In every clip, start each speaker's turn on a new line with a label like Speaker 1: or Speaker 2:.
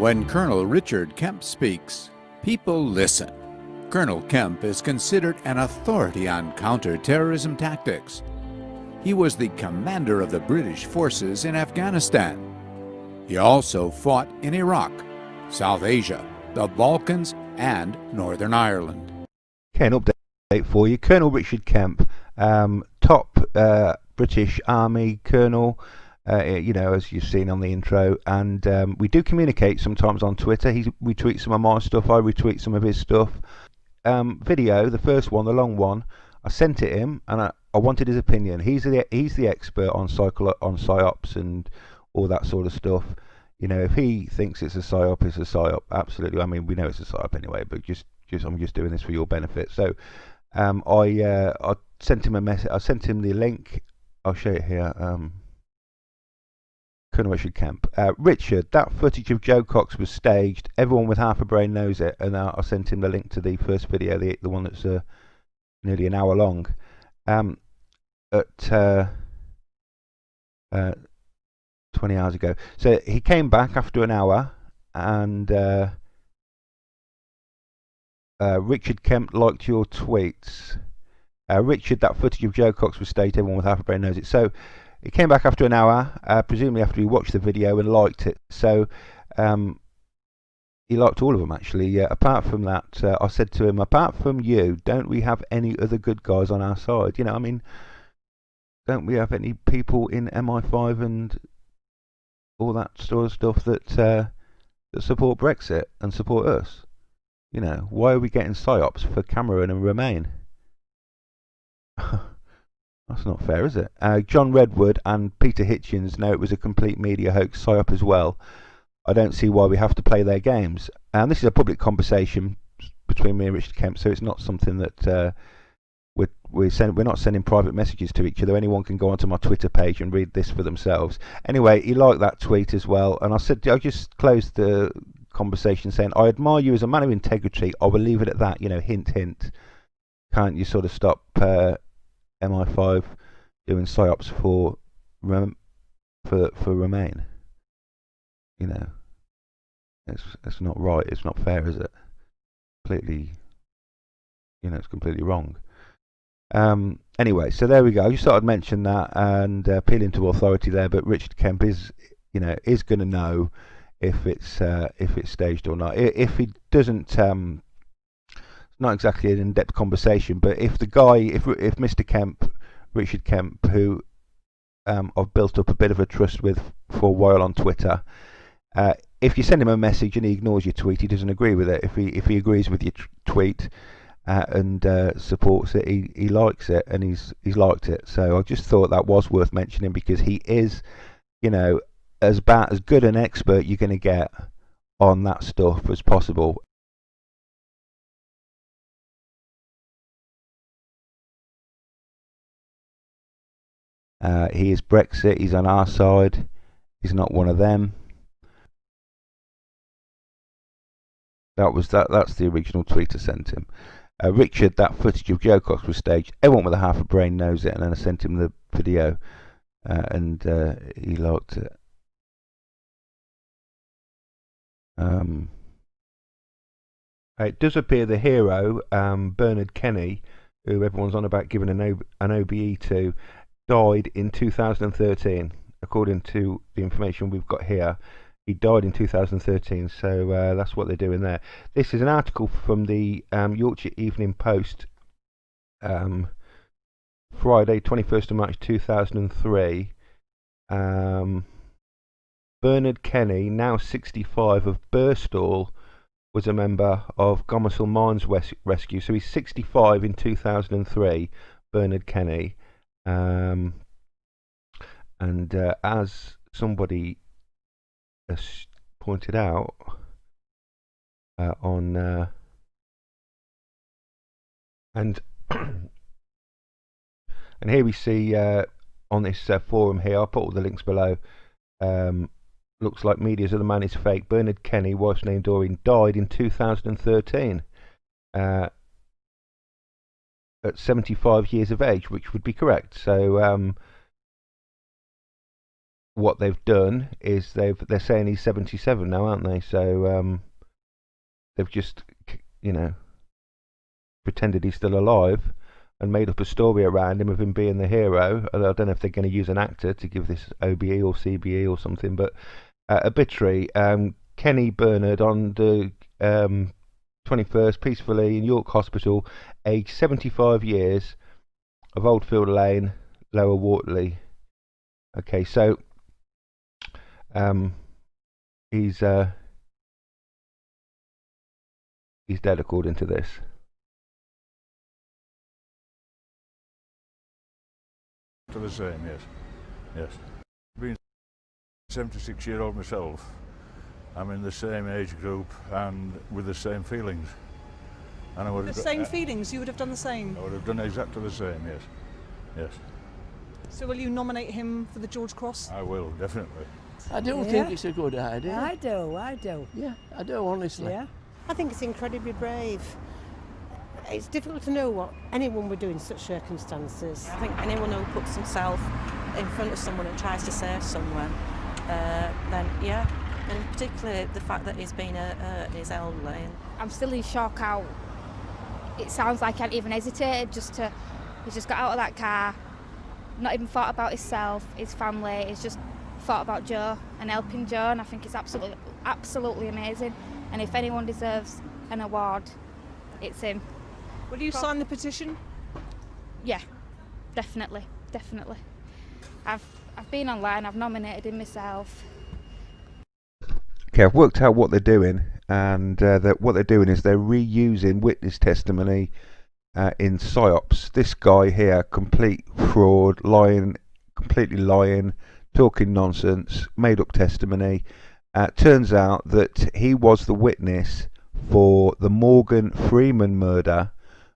Speaker 1: When Colonel Richard Kemp speaks, people listen. Colonel Kemp is considered an authority on counter-terrorism tactics. He was the commander of the British forces in Afghanistan. He also fought in Iraq, South Asia, the Balkans, and Northern Ireland.
Speaker 2: Okay, an update for you. Colonel Richard Kemp, top British Army colonel, as you've seen on the intro, and we do communicate sometimes on Twitter. He retweets some of my stuff, I retweet some of his stuff. Video, the first one, the long one, I sent it him, and I wanted his opinion. He's the expert on PsyOps and all that sort of stuff. You know, if he thinks it's a PsyOp, it's a PsyOp. Absolutely. I mean, we know it's a PsyOp anyway, but I'm just doing this for your benefit. So I sent him a message. I sent him the link. I'll show you here. Colonel Richard Kemp. Richard, that footage of Jo Cox was staged. Everyone with half a brain knows it. And I sent him the link to the first video, the one that's nearly an hour long. At 20 hours ago. So he came back after an hour, and Richard Kemp liked your tweets. Richard, that footage of Jo Cox was staged. Everyone with half a brain knows it. So he came back after an hour, presumably after he watched the video and liked it. So he liked all of them, actually. Apart from that, I said to him, apart from you, don't we have any other good guys on our side? You know, I mean, don't we have any people in MI5 and all that sort of stuff that support Brexit and support us? You know, why are we getting PsyOps for Cameron and Remain? That's not fair, is it? John Redwood and Peter Hitchens know it was a complete media hoax PsyOp as well. I don't see why we have to play their games. And this is a public conversation between me and Richard Kemp, so it's not something that we're not sending private messages to each other. Anyone can go onto my Twitter page and read this for themselves. Anyway, he liked that tweet as well, and I just closed the conversation saying, I admire you as a man of integrity. I will leave it at that. You know, hint, hint. Can't you sort of stop MI5 doing PsyOps for Remain? You know, it's not right. It's not fair, is it? Completely, it's completely wrong. Anyway, so there we go. I just thought I'd mention that and appealing to authority there. But Richard Kemp is going to know if it's staged or not. If he doesn't, it's not exactly an in-depth conversation. But if the guy, if Mr. Kemp, Richard Kemp, who I've built up a bit of a trust with for a while on Twitter, if you send him a message and he ignores your tweet, he doesn't agree with it. If he agrees with your tweet and supports it, he likes it, and he's liked it. So I just thought that was worth mentioning, because he is, as good an expert you're going to get on that stuff as possible. He is Brexit. He's on our side. He's not one of them. That's the original tweet I sent him. Richard, that footage of Jo Cox was staged. Everyone with a half a brain knows it. And then I sent him the video, and he liked it. It does appear the hero, Bernard Kenny, who everyone's on about giving an OBE to, died in 2013. According to the information we've got here, he died in 2013, so that's what they're doing there. This is an article from the Yorkshire Evening Post, Friday, 21st of March 2003. Bernard Kenny, now 65, of Burstall, was a member of Gomersall Mines Rescue. So he's 65 in 2003, Bernard Kenny. And as somebody has pointed out and here we see on this forum here, I'll put all the links below. Looks like media's other man is fake. Bernard Kenny, wife's name Doreen, died in 2013 at 75 years of age, which would be correct. So what they've done is they're saying he's 77 now, aren't they? So they've just, you know, pretended he's still alive and made up a story around him of him being the hero. I don't know if they're going to use an actor to give this OBE or CBE or something, but obituary, Kenny Bernard on the 21st, peacefully in York Hospital, aged 75 years, of Oldfield Lane, Lower Wortley. Okay, so he's dead according to this.
Speaker 3: To the same, yes. Yes. Being 76-year-old myself, I'm in the same age group and with the same feelings. And I would
Speaker 4: the same feelings, you would have done the same?
Speaker 3: I would have done exactly the same, yes. Yes.
Speaker 4: So will you nominate him for the George Cross?
Speaker 3: I will, definitely.
Speaker 5: I don't think it's a good idea.
Speaker 6: I do.
Speaker 5: Yeah, I do, honestly.
Speaker 6: Yeah.
Speaker 7: I think it's incredibly brave. It's difficult to know what anyone would do in such circumstances.
Speaker 8: I think anyone who puts himself in front of someone and tries to save someone, then yeah, and particularly the fact that he's been his elderly.
Speaker 9: I'm still in shock how it sounds like he hadn't even hesitated he's just got out of that car, not even thought about himself, his family, he's just thought about Jo and helping Jo, and I think it's absolutely amazing. And if anyone deserves an award, it's him.
Speaker 4: Will you sign the petition?
Speaker 9: Yeah, definitely. I've been online, I've nominated him myself.
Speaker 2: Okay, I've worked out what they're doing, and what they're doing is they're reusing witness testimony in PsyOps. This guy here, complete fraud, completely lying, talking nonsense, made up testimony. Turns out that he was the witness for the Morgan Freeman murder,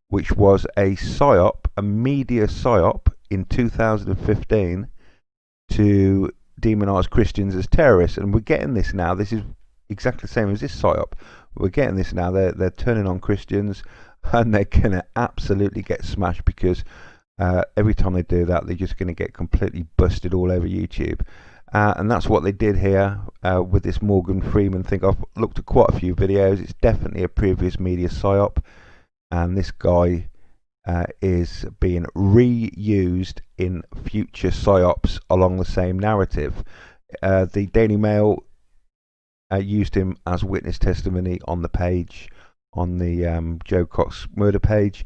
Speaker 2: which was a PsyOp, a media PsyOp in 2015 to demonise Christians as terrorists. And we're getting this now. This is exactly the same as this PsyOp. We're getting this now. They're turning on Christians, and they're going to absolutely get smashed, because every time they do that, they're just going to get completely busted all over YouTube. And that's what they did here with this Morgan Freeman thing. I've looked at quite a few videos. It's definitely a previous media PsyOp, and this guy is being reused in future PsyOps along the same narrative. The Daily Mail used him as witness testimony on the page, on the Jo Cox murder page.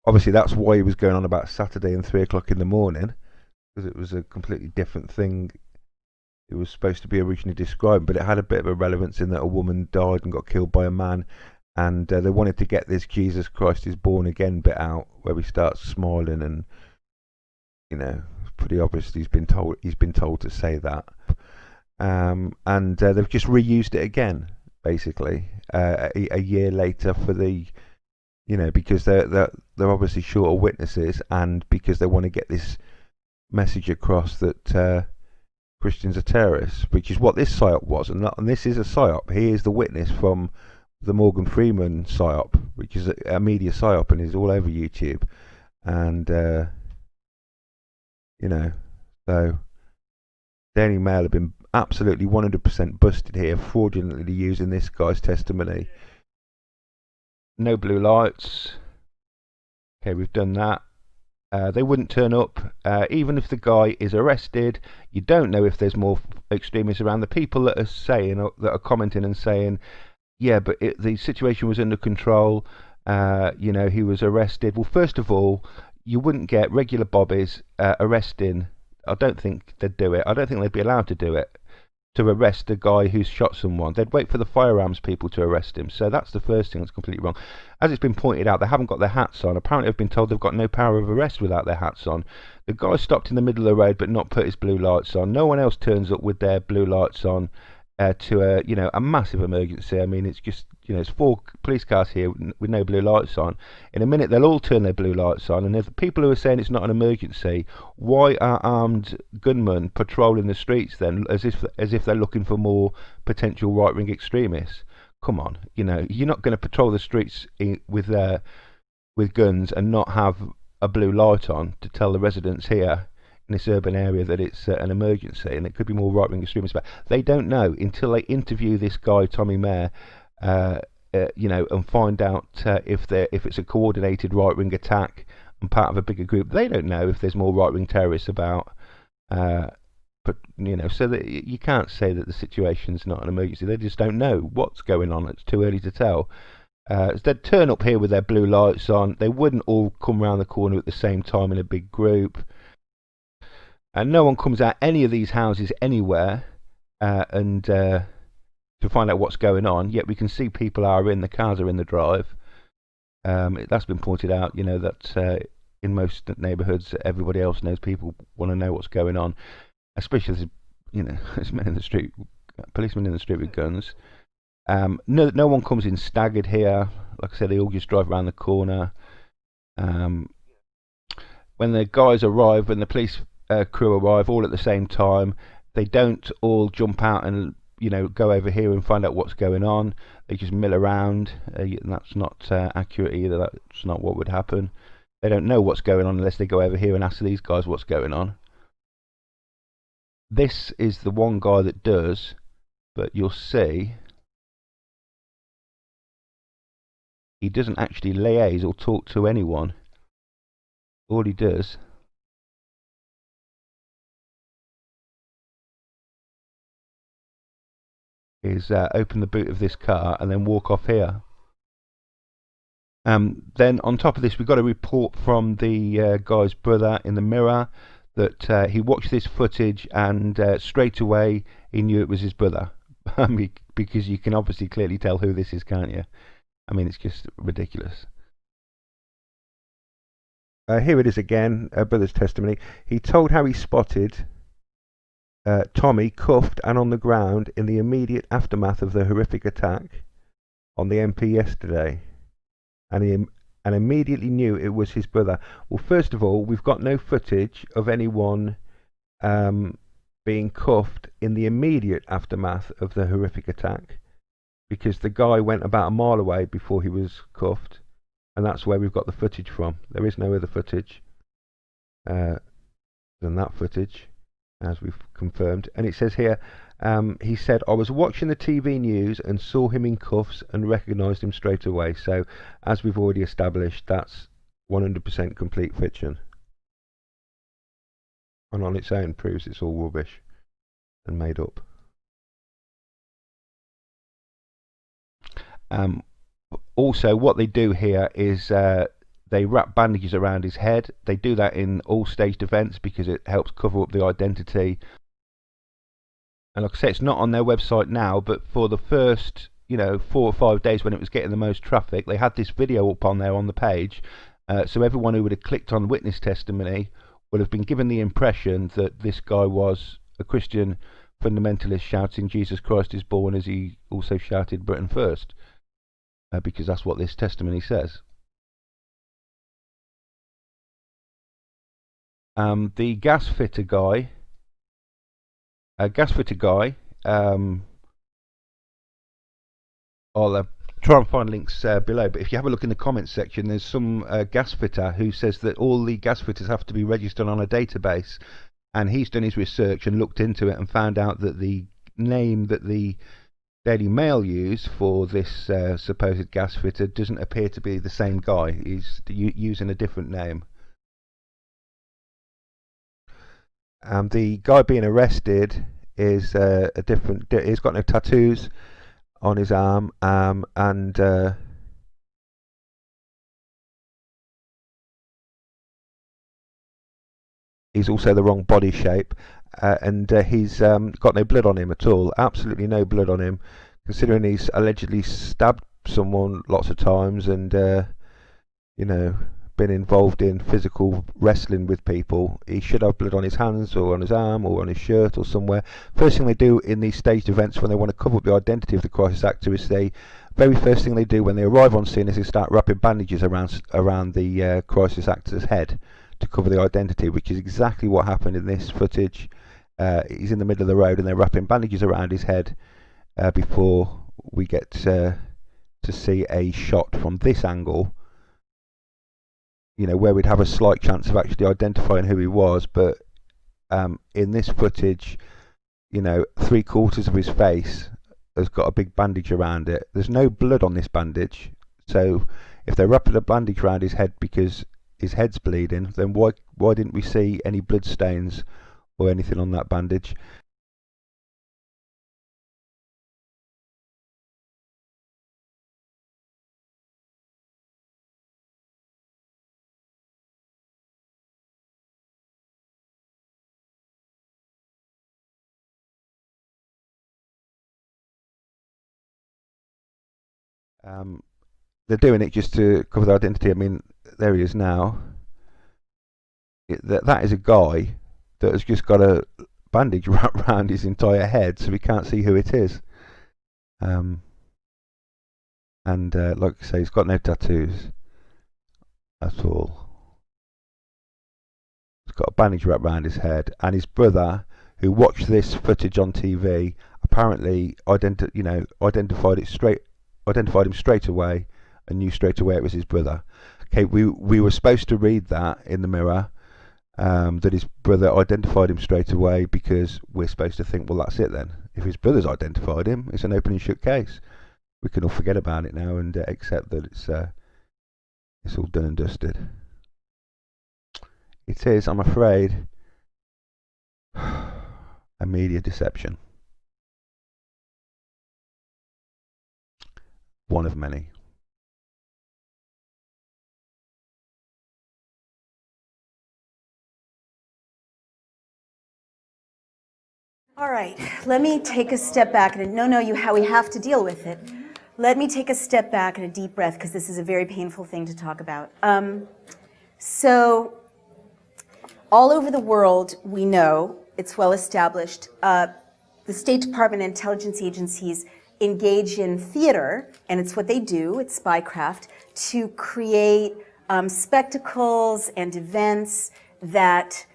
Speaker 2: Obviously, that's why he was going on about Saturday and 3 o'clock in the morning, because it was a completely different thing it was supposed to be originally described, but it had a bit of a relevance in that a woman died and got killed by a man, and they wanted to get this Jesus Christ is born again bit out, where he starts smiling, and you know, it's pretty obvious he's been told to say that, and they've just reused it again, basically a year later, for the, you know, because they're obviously short of witnesses, and because they want to get this message across that Christians are terrorists, which is what this PsyOp was, and this is a PsyOp. He is the witness from the Morgan Freeman PsyOp, which is a media PsyOp, and is all over YouTube. And you know, so Daily Mail have been absolutely 100% busted here, fraudulently using this guy's testimony. No blue lights. Okay, we've done that. They wouldn't turn up, even if the guy is arrested. You don't know if there's more extremists around. The people that are saying, that are commenting and saying, yeah, but the situation was under control, you know, he was arrested. Well, first of all, you wouldn't get regular bobbies arresting. I don't think they'd do it. I don't think they'd be allowed to do it, to arrest a guy who's shot someone. They'd wait for the firearms people to arrest him. So that's the first thing that's completely wrong. As it's been pointed out, they haven't got their hats on. Apparently I've been told they've got no power of arrest without their hats on. The guy stopped in the middle of the road but not put his blue lights on. No one else turns up with their blue lights on to a, you know, a massive emergency. I mean, it's just, you know, it's 4 police cars here with no blue lights on. In a minute they'll all turn their blue lights on, and if the people who are saying it's not an emergency, why are armed gunmen patrolling the streets then, as if they're looking for more potential right-wing extremists? Come on, you know, you're not going to patrol the streets with guns and not have a blue light on to tell the residents here, in this urban area that it's an emergency, and it could be more right-wing extremists. But they don't know until they interview this guy, Tommy Mayer, you know, and find out if it's a coordinated right-wing attack and part of a bigger group. They don't know if there's more right-wing terrorists about. But you know, so that you can't say that the situation's not an emergency. They just don't know what's going on. It's too early to tell. They'd turn up here with their blue lights on. They wouldn't all come round the corner at the same time in a big group. And no one comes out any of these houses anywhere and to find out what's going on. Yet we can see people are in, the cars are in the drive. That's been pointed out, you know, that in most neighbourhoods, everybody else knows people want to know what's going on. Especially, as, you know, there's men in the street, policemen in the street with guns. No one comes in staggered here. Like I said, they all just drive around the corner. When the guys arrive, when the police crew arrive all at the same time, they don't all jump out and, you know, go over here and find out what's going on. They just mill around, and that's not accurate either. That's not what would happen. They don't know what's going on unless they go over here and ask these guys what's going on. This is the one guy that does, but you'll see he doesn't actually liaise or talk to anyone. All he does is open the boot of this car and then walk off here. Then on top of this, we've got a report from the guy's brother in the Mirror that he watched this footage and straight away he knew it was his brother. Because you can obviously clearly tell who this is, can't you? I mean, it's just ridiculous. Here it is again, brother's testimony. He told how he spotted Tommy cuffed and on the ground in the immediate aftermath of the horrific attack on the MP yesterday, and he immediately knew it was his brother. Well, first of all, we've got no footage of anyone being cuffed in the immediate aftermath of the horrific attack, because the guy went about a mile away before he was cuffed, and that's where we've got the footage from. There is no other footage than that footage, as we've confirmed. And it says here, he said, I was watching the TV news and saw him in cuffs and recognised him straight away. So, as we've already established, that's 100% complete fiction. And on its own proves it's all rubbish and made up. Also, what they do here is they wrap bandages around his head. They do that in all staged events because it helps cover up the identity. And like I say, it's not on their website now, but for the first, you know, 4 or 5 days when it was getting the most traffic, they had this video up on there on the page. So everyone who would have clicked on witness testimony would have been given the impression that this guy was a Christian fundamentalist shouting Jesus Christ is born, as he also shouted Britain first, because that's what this testimony says. The gas fitter guy, I'll try and find links below, but if you have a look in the comments section, there's some gas fitter who says that all the gas fitters have to be registered on a database, and he's done his research and looked into it and found out that the name that the Daily Mail use for this supposed gas fitter doesn't appear to be the same guy. He's using a different name. The guy being arrested is a different. He's got no tattoos on his arm, and he's also the wrong body shape, and he's got no blood on him at all. Absolutely no blood on him, considering he's allegedly stabbed someone lots of times and you know, been involved in physical wrestling with people. He should have blood on his hands or on his arm or on his shirt or somewhere. First thing they do in these staged events when they want to cover up the identity of the crisis actor is very first thing they do when they arrive on scene is they start wrapping bandages around the crisis actor's head to cover the identity, which is exactly what happened in this footage. He's in the middle of the road and they're wrapping bandages around his head before we get to see a shot from this angle, you know, where we'd have a slight chance of actually identifying who he was. But in this footage, you know, 3/4 of his face has got a big bandage around it. There's no blood on this bandage, so if they wrapped a bandage around his head because his head's bleeding, then why didn't we see any blood stains or anything on that bandage? They're doing it just to cover their identity. I mean, there he is now. That is a guy that has just got a bandage wrapped around his entire head, so we can't see who it is. And like I say, he's got no tattoos at all. He's got a bandage wrapped around his head, and his brother, who watched this footage on TV, apparently identified him straight away and knew straight away it was his brother. Okay, we were supposed to read that in the Mirror, that his brother identified him straight away, because we're supposed to think, well, that's it then. If his brother's identified him, it's an open and shut case. We can all forget about it now and accept that it's all done and dusted. It is, I'm afraid, a media deception. One of many.
Speaker 6: All right, let me take a step back. We have to deal with it. Let me take a step back and a deep breath, because this is a very painful thing to talk about. So, all over the world, we know, it's well established, the State Department and intelligence agencies engage in theater, and it's what they do, it's spycraft, to create spectacles and events that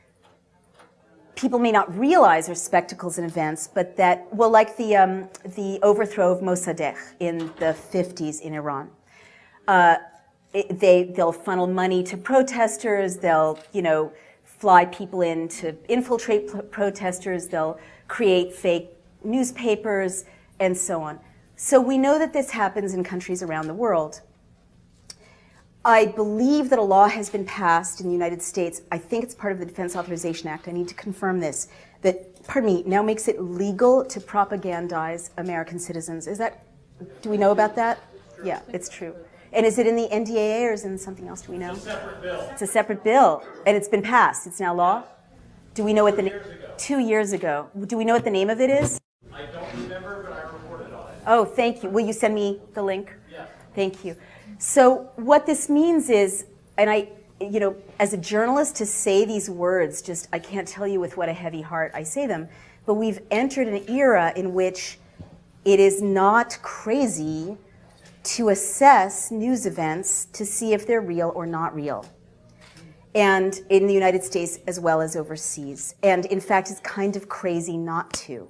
Speaker 6: people may not realize are spectacles and events, but that, well, like the overthrow of Mossadegh in the 50s in Iran. They'll funnel money to protesters, they'll, fly people in to infiltrate protesters, they'll create fake newspapers, and so on. So we know that this happens in countries around the world. I believe that a law has been passed in the United States, I think it's part of the Defense Authorization Act, I need to confirm this, that, pardon me, now makes it legal to propagandize American citizens. Do we know about that? Yeah, it's true. And is it in the NDAA or is it in something else, do we know? It's a separate bill. It's a separate bill, and it's been passed, it's now law? Do we know what the name? 2 years ago. Do we know what the name of it is?
Speaker 10: I don't remember, but I reported on it.
Speaker 6: Oh, thank you. Will you send me the link?
Speaker 10: Yeah.
Speaker 6: Thank you. So what this means is, and as a journalist, to say these words, I can't tell you with what a heavy heart I say them, but we've entered an era in which it is not crazy to assess news events to see if they're real or not real. And in the United States as well as overseas. And in fact, it's kind of crazy not to.